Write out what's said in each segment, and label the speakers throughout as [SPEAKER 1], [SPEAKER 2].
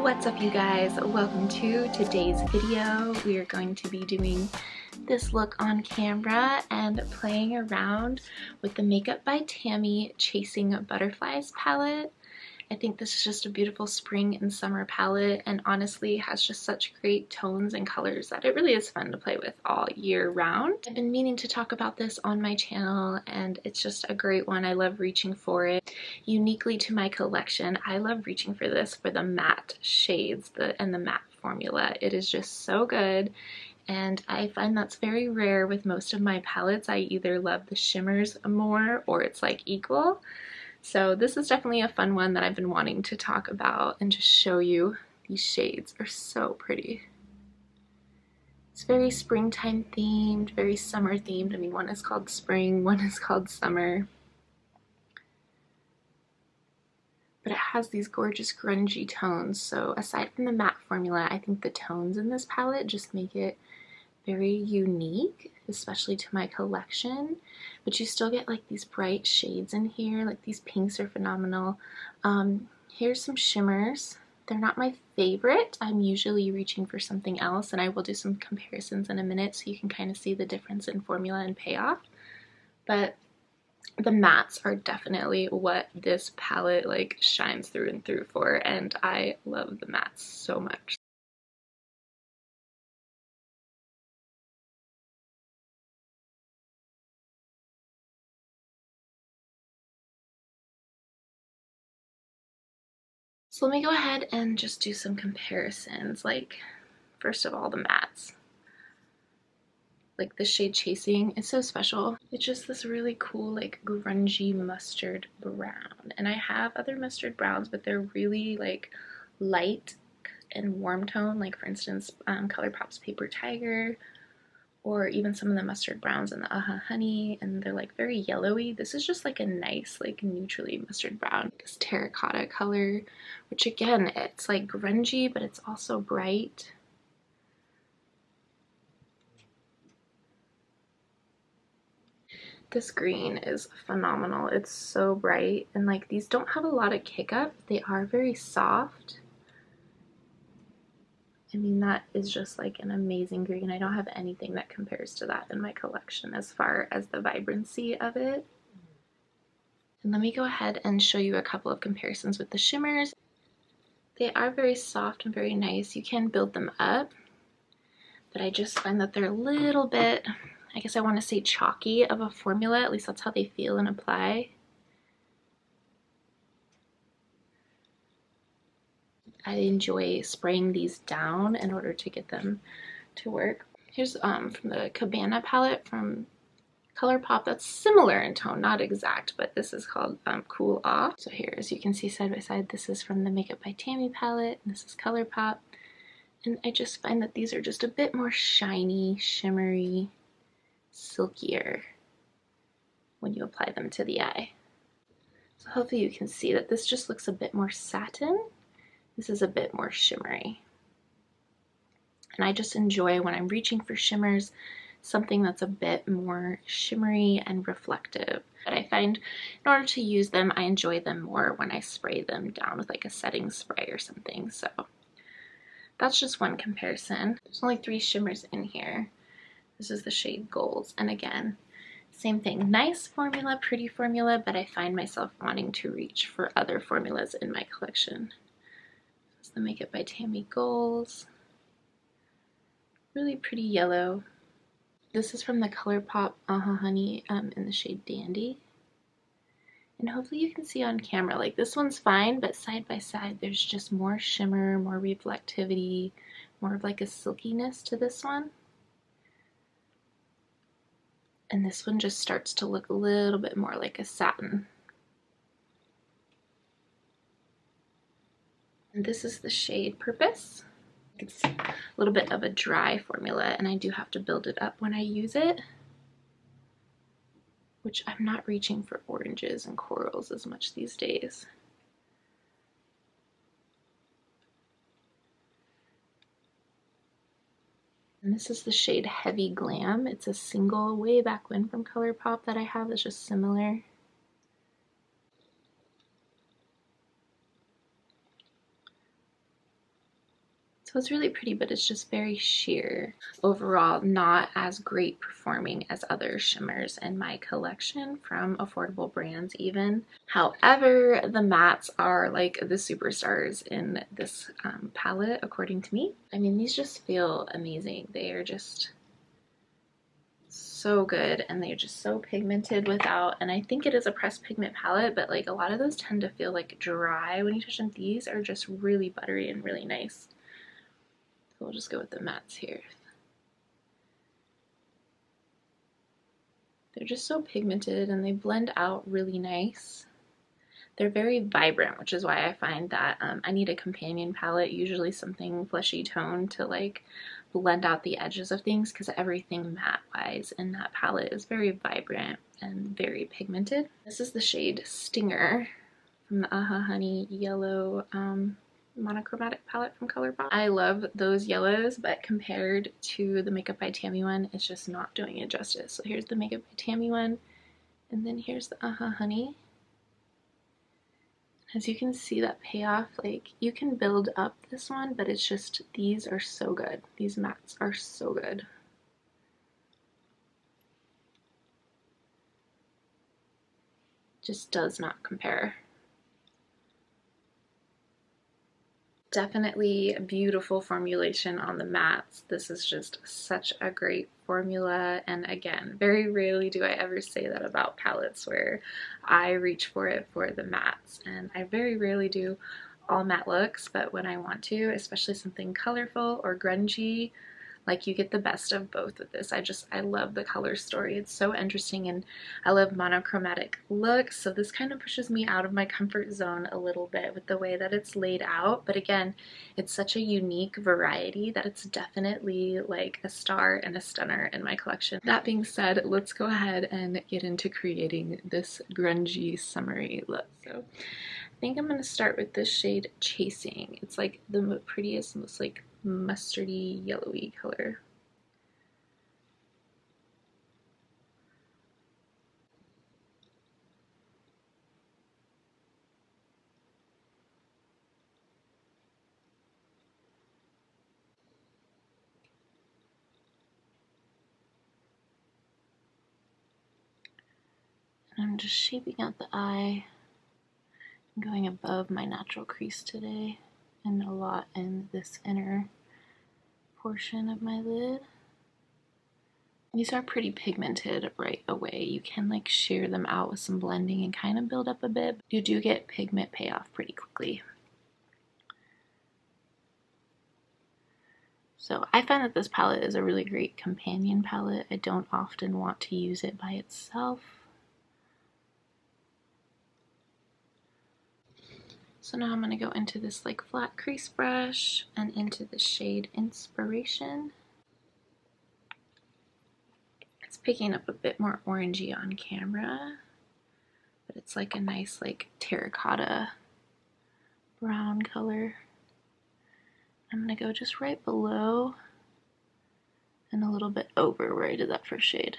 [SPEAKER 1] What's up, you guys? Welcome to today's video. We are going to be doing this look on camera and playing around with the Makeup by Tammi Chasing Butterflies palette. I think this is just a beautiful spring and summer palette, and honestly has just such great tones and colors that it really is fun to play with all year round. I've been meaning to talk about this on my channel, and it's just a great one. I love reaching for it. Uniquely to my collection, I love reaching for this for the matte shades and the matte formula. It is just so good. And I find that's very rare with most of my palettes. I either love the shimmers more or it's like equal. So this is definitely a fun one that I've been wanting to talk about and just show you. These shades are so pretty. It's very springtime themed, very summer themed. I mean, one is called spring, one is called summer. But it has these gorgeous grungy tones. So aside from the matte formula, I think the tones in this palette just make it very unique, especially to my collection. But you still get like these bright shades in here, like these pinks are phenomenal. Here's some shimmers. They're not my favorite. I'm usually reaching for something else, and I will do some comparisons in a minute so you can kind of see the difference in formula and payoff. But the mattes are definitely what this palette like shines through and through for, and I love the mattes so much. So let me go ahead and just do some comparisons. Like, first of all, the mattes. Like the shade Chasing is so special. It's just this really cool like grungy mustard brown. And I have other mustard browns, but they're really like light and warm tone. Like for instance, ColourPop's Paper Tiger, or even some of the mustard browns in the Honey, and they're like very yellowy. This is just like a nice like neutrally mustard brown. This terracotta color, which again, it's like grungy, but it's also bright. This green is phenomenal. It's so bright, and like these don't have a lot of kick up. They are very soft. I mean, that is just like an amazing green. I don't have anything that compares to that in my collection as far as the vibrancy of it. And let me go ahead and show you a couple of comparisons with the shimmers. They are very soft and very nice. You can build them up, but I just find that they're a little bit, I guess I want to say chalky of a formula. At least that's how they feel and apply. I enjoy spraying these down in order to get them to work. Here's from the Cabana palette from ColourPop that's similar in tone, not exact, but this is called Cool Off. So here, as you can see side by side, this is from the Makeup by Tammi palette, and this is ColourPop. And I just find that these are just a bit more shiny, shimmery, silkier when you apply them to the eye. So hopefully you can see that this just looks a bit more satin. This is a bit more shimmery. And I just enjoy when I'm reaching for shimmers, something that's a bit more shimmery and reflective. But I find in order to use them, I enjoy them more when I spray them down with like a setting spray or something. So that's just one comparison. There's only 3 shimmers in here. This is the shade Golds. And again, same thing. Nice formula, pretty formula, but I find myself wanting to reach for other formulas in my collection. This is the Makeup by Tammi Golds. Really pretty yellow. This is from the ColourPop Honey in the shade Dandy. And hopefully you can see on camera, like this one's fine, but side by side there's just more shimmer, more reflectivity, more of like a silkiness to this one. And this one just starts to look a little bit more like a satin. And this is the shade Purpose. It's a little bit of a dry formula, and I do have to build it up when I use it, which I'm not reaching for oranges and corals as much these days. And this is the shade Heavy Glam. It's a single way back when from ColourPop that I have that's just similar. So it's really pretty, but it's just very sheer. Overall, not as great performing as other shimmers in my collection from affordable brands even. However, the mattes are like the superstars in this palette, according to me. I mean, these just feel amazing. They are just so good, and they're just so pigmented without, and I think it is a pressed pigment palette, but like a lot of those tend to feel like dry when you touch them. These are just really buttery and really nice. So we'll just go with the mattes here. They're just so pigmented and they blend out really nice. They're very vibrant, which is why I find that I need a companion palette, usually something fleshy tone to like blend out the edges of things, because everything matte wise in that palette is very vibrant and very pigmented. This is the shade Stinger from the Aha Honey Yellow monochromatic palette from ColourPop. I love those yellows, but compared to the Makeup by Tammi one, it's just not doing it justice. So here's the Makeup by Tammi one, and then here's the Aha Honey. As you can see, that payoff, like you can build up this one, but it's just, these are so good. These mattes are so good. Just does not compare. Definitely a beautiful formulation on the mattes. This is just such a great formula, and again, very rarely do I ever say that about palettes where I reach for it for the mattes, and I very rarely do all matte looks, but when I want to, especially something colorful or grungy, like you get the best of both with this. I love the color story. It's so interesting, and I love monochromatic looks, so this kind of pushes me out of my comfort zone a little bit with the way that it's laid out. But again, it's such a unique variety that it's definitely like a star and a stunner in my collection. That being said, let's go ahead and get into creating this grungy summery look. So I think I'm going to start with this shade Chasing. It's like the prettiest, most like mustardy yellowy color. And I'm just shaping out the eye. I'm going above my natural crease today, and a lot in this inner portion of my lid. These are pretty pigmented right away. You can like sheer them out with some blending and kind of build up a bit. You do get pigment payoff pretty quickly. So I find that this palette is a really great companion palette. I don't often want to use it by itself. So now I'm going to go into this like flat crease brush and into the shade Inspiration. It's picking up a bit more orangey on camera, but it's like a nice like terracotta brown color. I'm going to go just right below and a little bit over where I did that first shade.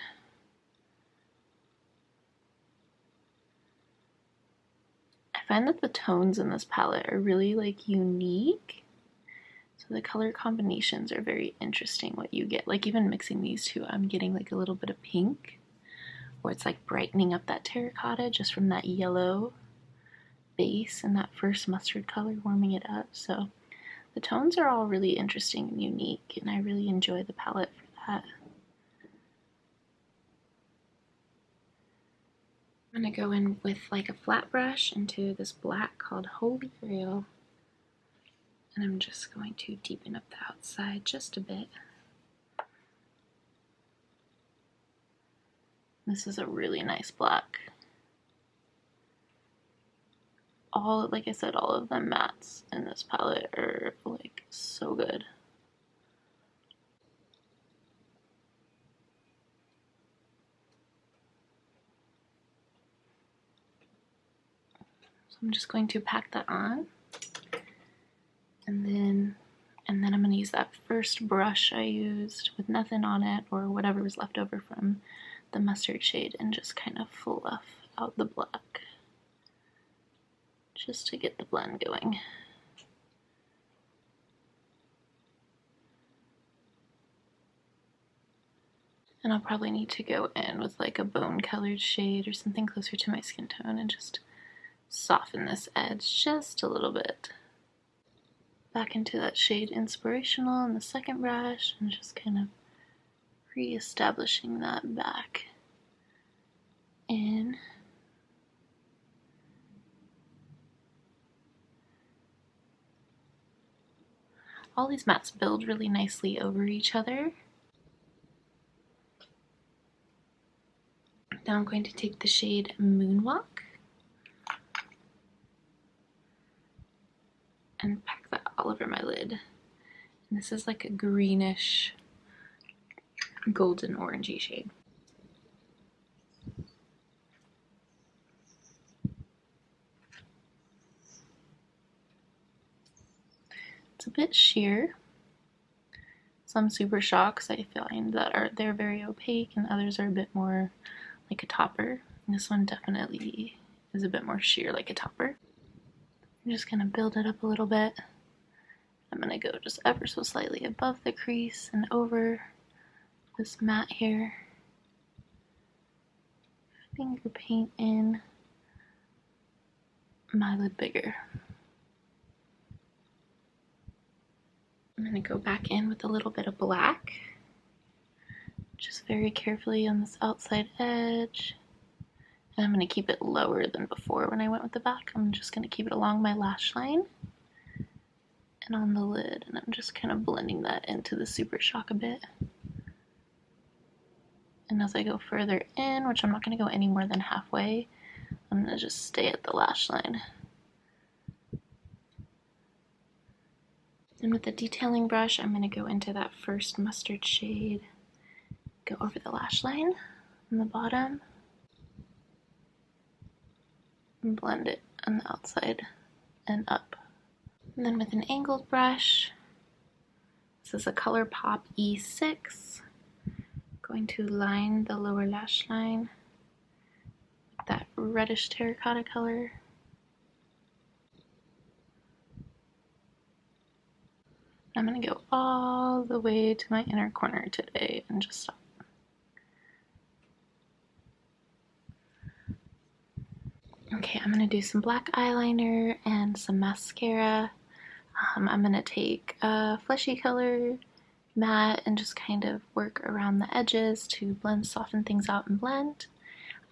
[SPEAKER 1] I find that the tones in this palette are really like unique. So the color combinations are very interesting what you get. Like even mixing these two, I'm getting like a little bit of pink, or it's like brightening up that terracotta just from that yellow base and that first mustard color warming it up. So the tones are all really interesting and unique, and I really enjoy the palette for that. I'm going to go in with like a flat brush into this black called Holy Grail, and I'm just going to deepen up the outside just a bit. This is a really nice black. All, like I said, all of the mattes in this palette are like so good. So I'm just going to pack that on, and then I'm going to use that first brush I used with nothing on it, or whatever was left over from the mustard shade, and just kind of fluff out the black just to get the blend going. And I'll probably need to go in with like a bone colored shade or something closer to my skin tone and just soften this edge just a little bit. Back into that shade Inspirational in the second brush and just kind of re-establishing that back in. All these mattes build really nicely over each other. Now I'm going to take the shade Moonwalk and pack that all over my lid. And this is like a greenish, golden orangey shade. It's a bit sheer. Some super shocks I find that they're very opaque and others are a bit more like a topper. And this one definitely is a bit more sheer like a topper. I'm just gonna build it up a little bit. I'm gonna go just ever so slightly above the crease and over this matte here. Finger paint in my lid bigger. I'm going to go back in with a little bit of black, just very carefully on this outside edge. And I'm going to keep it lower than before when I went with the back. I'm just going to keep it along my lash line and on the lid. And I'm just kind of blending that into the Super Shock a bit. And as I go further in, which I'm not going to go any more than halfway, I'm going to just stay at the lash line. And with the detailing brush, I'm going to go into that first mustard shade, go over the lash line on the bottom, and blend it on the outside and up. And then with an angled brush, this is a ColourPop E6, going to line the lower lash line with that reddish terracotta color. I'm going to go all the way to my inner corner today and just stop. Okay, I'm going to do some black eyeliner and some mascara. I'm going to take a fleshy color matte and just kind of work around the edges to blend, soften things out and blend.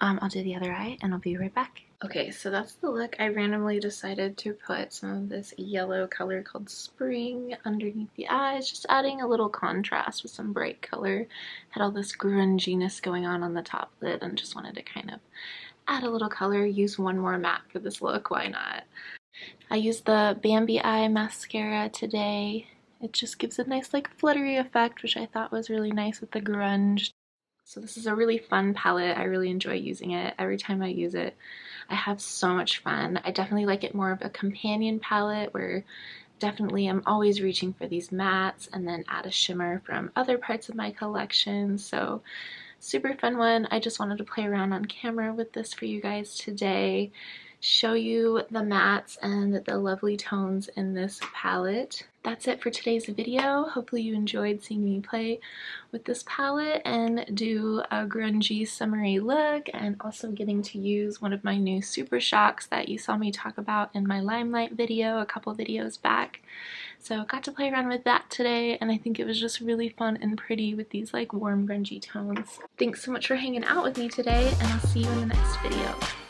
[SPEAKER 1] I'll do the other eye and I'll be right back. Okay, so that's the look. I randomly decided to put some of this yellow color called Spring underneath the eyes, just adding a little contrast with some bright color. Had all this grunginess going on the top lid and just wanted to kind of add a little color, use one more matte for this look, why not? I used the Bambi Eye mascara today. It just gives a nice like fluttery effect, which I thought was really nice with the grunge. So this is a really fun palette. I really enjoy using it. Every time I use it, I have so much fun. I definitely like it more of a companion palette where definitely I'm always reaching for these mattes and then add a shimmer from other parts of my collection. So super fun one. I just wanted to play around on camera with this for you guys today. Show you the mattes and the lovely tones in this palette. That's it for today's video. Hopefully you enjoyed seeing me play with this palette and do a grungy summery look, and also getting to use one of my new Super Shocks that you saw me talk about in my Limelight video a couple videos back. So got to play around with that today, and I think it was just really fun and pretty with these like warm grungy tones. Thanks so much for hanging out with me today, and I'll see you in the next video.